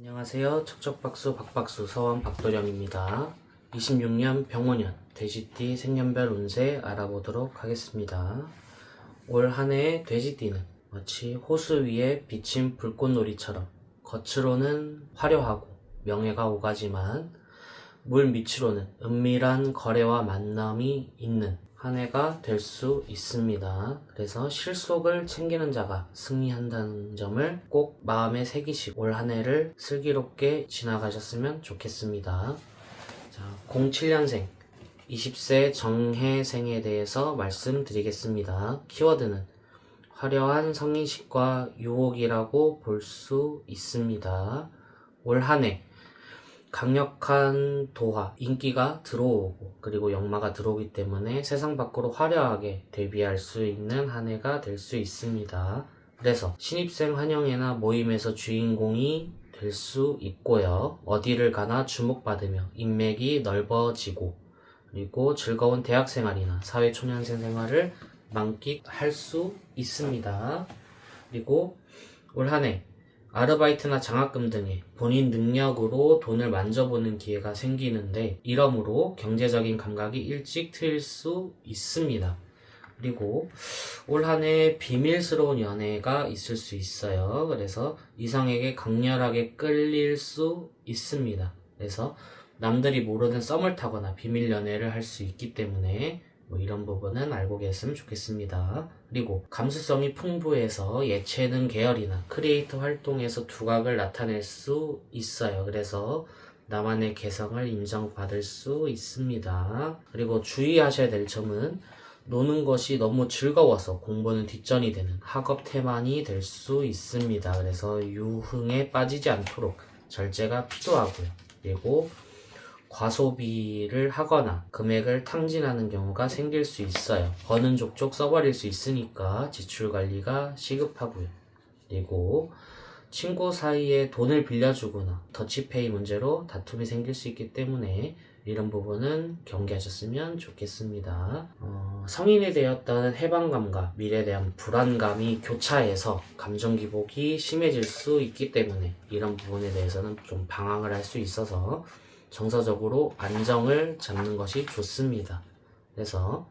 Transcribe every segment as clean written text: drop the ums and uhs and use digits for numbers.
안녕하세요. 척척박수 박박수 서원 박도령입니다. 26년 병오년 돼지띠 생년별 운세 알아보도록 하겠습니다. 올 한해의 돼지띠는 마치 호수 위에 비친 불꽃놀이처럼 겉으로는 화려하고 명예가 오가지만 물 밑으로는 은밀한 거래와 만남이 있는 한 해가 될 수 있습니다. 그래서 실속을 챙기는 자가 승리한다는 점을 꼭 마음에 새기시고 올 한 해를 슬기롭게 지나가셨으면 좋겠습니다. 자, 07년생 20세 정해생에 대해서 말씀드리겠습니다. 키워드는 화려한 성인식과 유혹이라고 볼 수 있습니다. 올 한 해 강력한 도화, 인기가 들어오고 그리고 역마가 들어오기 때문에 세상 밖으로 화려하게 데뷔할 수 있는 한 해가 될 수 있습니다. 그래서 신입생 환영회나 모임에서 주인공이 될 수 있고요. 어디를 가나 주목받으며 인맥이 넓어지고 그리고 즐거운 대학생활이나 사회초년생 생활을 만끽할 수 있습니다. 그리고 올 한 해 아르바이트나 장학금 등의 본인 능력으로 돈을 만져보는 기회가 생기는데 이러므로 경제적인 감각이 일찍 트일 수 있습니다. 그리고 올 한 해 비밀스러운 연애가 있을 수 있어요. 그래서 이성에게 강렬하게 끌릴 수 있습니다. 그래서 남들이 모르는 썸을 타거나 비밀 연애를 할 수 있기 때문에 이런 부분은 알고 계셨으면 좋겠습니다. 그리고 감수성이 풍부해서 예체능 계열이나 크리에이터 활동에서 두각을 나타낼 수 있어요. 그래서 나만의 개성을 인정받을 수 있습니다. 그리고 주의하셔야 될 점은 노는 것이 너무 즐거워서 공부는 뒷전이 되는 학업 태만이 될 수 있습니다. 그래서 유흥에 빠지지 않도록 절제가 필요하고요. 그리고 과소비를 하거나 금액을 탕진하는 경우가 생길 수 있어요. 버는 족족 써버릴 수 있으니까 지출 관리가 시급하고요. 그리고 친구 사이에 돈을 빌려주거나 더치페이 문제로 다툼이 생길 수 있기 때문에 이런 부분은 경계하셨으면 좋겠습니다. 성인이 되었다는 해방감과 미래에 대한 불안감이 교차해서 감정 기복이 심해질 수 있기 때문에 이런 부분에 대해서는 좀 방황을 할 수 있어서 정서적으로 안정을 잡는 것이 좋습니다. 그래서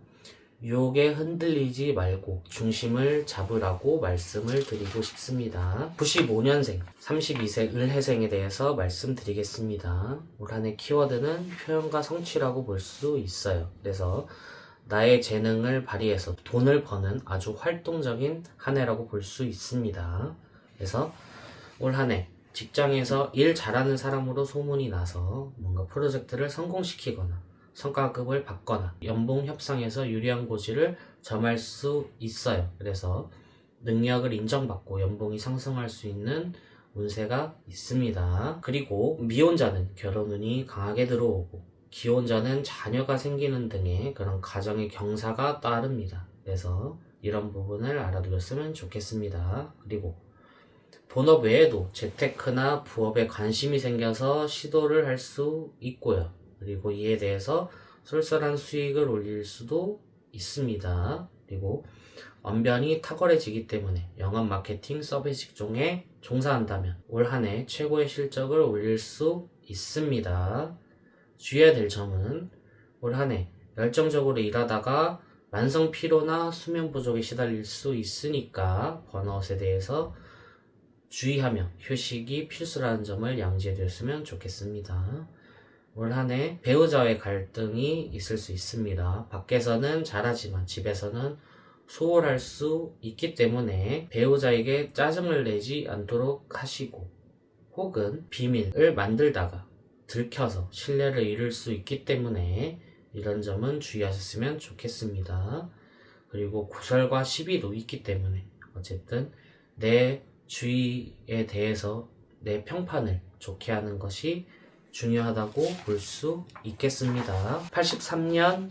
유혹에 흔들리지 말고 중심을 잡으라고 말씀을 드리고 싶습니다. 95년생 32세 을해생에 대해서 말씀드리겠습니다. 올 한 해 키워드는 표현과 성취라고 볼 수 있어요. 그래서 나의 재능을 발휘해서 돈을 버는 아주 활동적인 한 해라고 볼 수 있습니다. 그래서 올 한 해 직장에서 일 잘하는 사람으로 소문이 나서 뭔가 프로젝트를 성공시키거나 성과급을 받거나 연봉 협상에서 유리한 고지를 점할 수 있어요. 그래서 능력을 인정받고 연봉이 상승할 수 있는 운세가 있습니다. 그리고 미혼자는 결혼운이 강하게 들어오고 기혼자는 자녀가 생기는 등의 그런 가정의 경사가 따릅니다. 그래서 이런 부분을 알아두셨으면 좋겠습니다. 그리고 본업 외에도 재테크나 부업에 관심이 생겨서 시도를 할 수 있고요. 그리고 이에 대해서 쏠쏠한 수익을 올릴 수도 있습니다. 그리고 언변이 탁월해지기 때문에 영업 마케팅 서비스 직종에 종사한다면 올 한 해 최고의 실적을 올릴 수 있습니다. 주의해야 될 점은 올 한 해 열정적으로 일하다가 만성 피로나 수면 부족에 시달릴 수 있으니까 번아웃에 대해서 주의하며 휴식이 필수라는 점을 양지해 두셨으면 좋겠습니다. 올 한 해 배우자와의 갈등이 있을 수 있습니다. 밖에서는 잘하지만 집에서는 소홀할 수 있기 때문에 배우자에게 짜증을 내지 않도록 하시고 혹은 비밀을 만들다가 들켜서 신뢰를 잃을 수 있기 때문에 이런 점은 주의하셨으면 좋겠습니다. 그리고 구설과 시비도 있기 때문에 어쨌든 내 주의에 대해서 내 평판을 좋게 하는 것이 중요하다고 볼 수 있겠습니다. 83년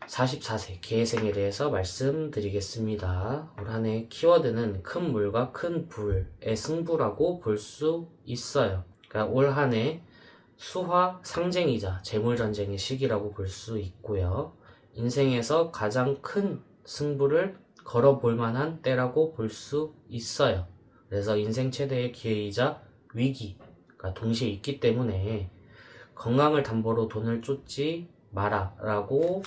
44세 개해생에 대해서 말씀드리겠습니다. 올 한 해 키워드는 큰 물과 큰 불의 승부라고 볼 수 있어요. 그러니까 올 한 해 수화 상쟁이자 재물전쟁의 시기라고 볼 수 있고요. 인생에서 가장 큰 승부를 걸어볼 만한 때라고 볼 수 있어요. 그래서 인생 최대의 기회이자 위기가 동시에 있기 때문에 건강을 담보로 돈을 쫓지 마라 라고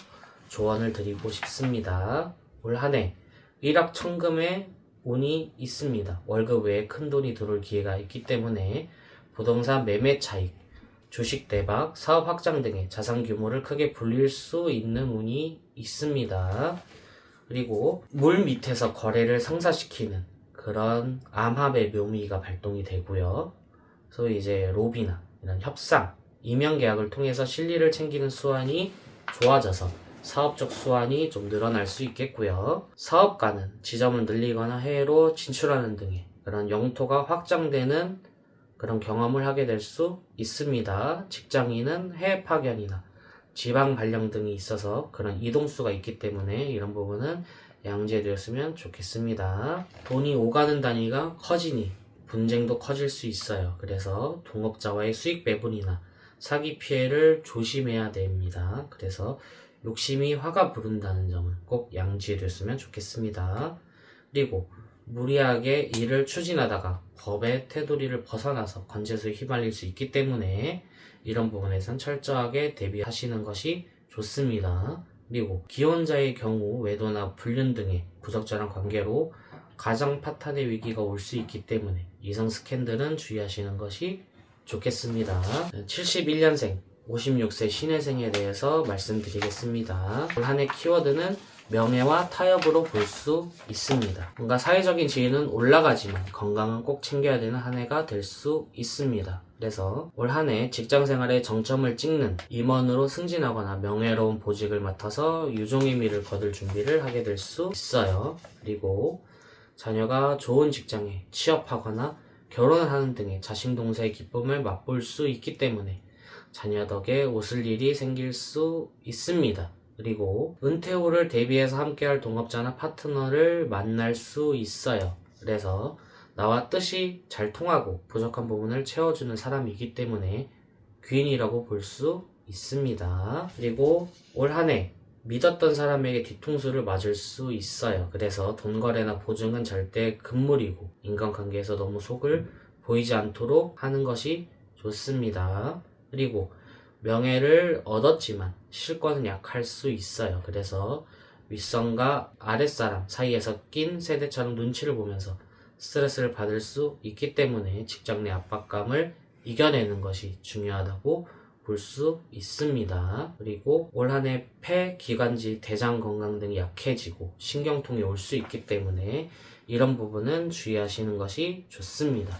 조언을 드리고 싶습니다. 올 한해 일확천금의 운이 있습니다. 월급 외에 큰 돈이 들어올 기회가 있기 때문에 부동산 매매 차익, 주식 대박, 사업 확장 등의 자산 규모를 크게 불릴 수 있는 운이 있습니다. 그리고 물 밑에서 거래를 성사시키는 그런 암합의 묘미가 발동이 되고요. 소위 이제 로비나 이런 협상, 이면 계약을 통해서 실리를 챙기는 수완이 좋아져서 사업적 수완이 좀 늘어날 수 있겠고요. 사업가는 지점을 늘리거나 해외로 진출하는 등의 그런 영토가 확장되는 그런 경험을 하게 될 수 있습니다. 직장인은 해외 파견이나 지방 발령 등이 있어서 그런 이동수가 있기 때문에 이런 부분은 양지해두었으면 좋겠습니다. 돈이 오가는 단위가 커지니 분쟁도 커질 수 있어요. 그래서 동업자와의 수익 배분이나 사기 피해를 조심해야 됩니다. 그래서 욕심이 화가 부른다는 점은 꼭 양지해두었으면 좋겠습니다. 그리고 무리하게 일을 추진하다가 법의 테두리를 벗어나서 관제소에 휘말릴 수 있기 때문에 이런 부분에선 철저하게 대비하시는 것이 좋습니다. 그리고 기혼자의 경우 외도나 불륜 등의 부적절한 관계로 가정 파탄의 위기가 올 수 있기 때문에 이성 스캔들은 주의하시는 것이 좋겠습니다. 71년생 56세 신혜생에 대해서 말씀드리겠습니다. 올 한해 키워드는 명예와 타협으로 볼 수 있습니다. 뭔가 사회적인 지위는 올라가지만 건강은 꼭 챙겨야 되는 한 해가 될 수 있습니다. 그래서 올 한 해 직장생활에 정점을 찍는 임원으로 승진하거나 명예로운 보직을 맡아서 유종의 미를 거둘 준비를 하게 될 수 있어요. 그리고 자녀가 좋은 직장에 취업하거나 결혼을 하는 등의 자식 동서의 기쁨을 맛볼 수 있기 때문에 자녀 덕에 웃을 일이 생길 수 있습니다. 그리고 은퇴 후를 대비해서 함께할 동업자나 파트너를 만날 수 있어요. 그래서 나와 뜻이 잘 통하고 부족한 부분을 채워주는 사람이기 때문에 귀인이라고 볼 수 있습니다. 그리고 올 한 해 믿었던 사람에게 뒤통수를 맞을 수 있어요. 그래서 돈 거래나 보증은 절대 금물이고 인간관계에서 너무 속을 보이지 않도록 하는 것이 좋습니다. 그리고 명예를 얻었지만 실권은 약할 수 있어요. 그래서 윗선과 아랫사람 사이에서 낀 세대처럼 눈치를 보면서 스트레스를 받을 수 있기 때문에 직장 내 압박감을 이겨내는 것이 중요하다고 볼 수 있습니다. 그리고 올 한 해 폐, 기관지, 대장 건강 등이 약해지고 신경통이 올 수 있기 때문에 이런 부분은 주의하시는 것이 좋습니다.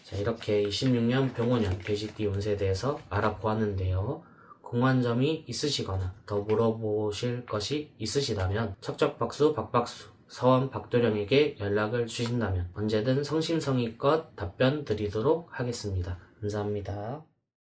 자, 이렇게 26년 병원년 돼지띠 운세에 대해서 알아보았는데요. 궁금한 점이 있으시거나 더 물어보실 것이 있으시다면 척척박수 박박수 서원 박도령에게 연락을 주신다면 언제든 성심성의껏 답변 드리도록 하겠습니다. 감사합니다.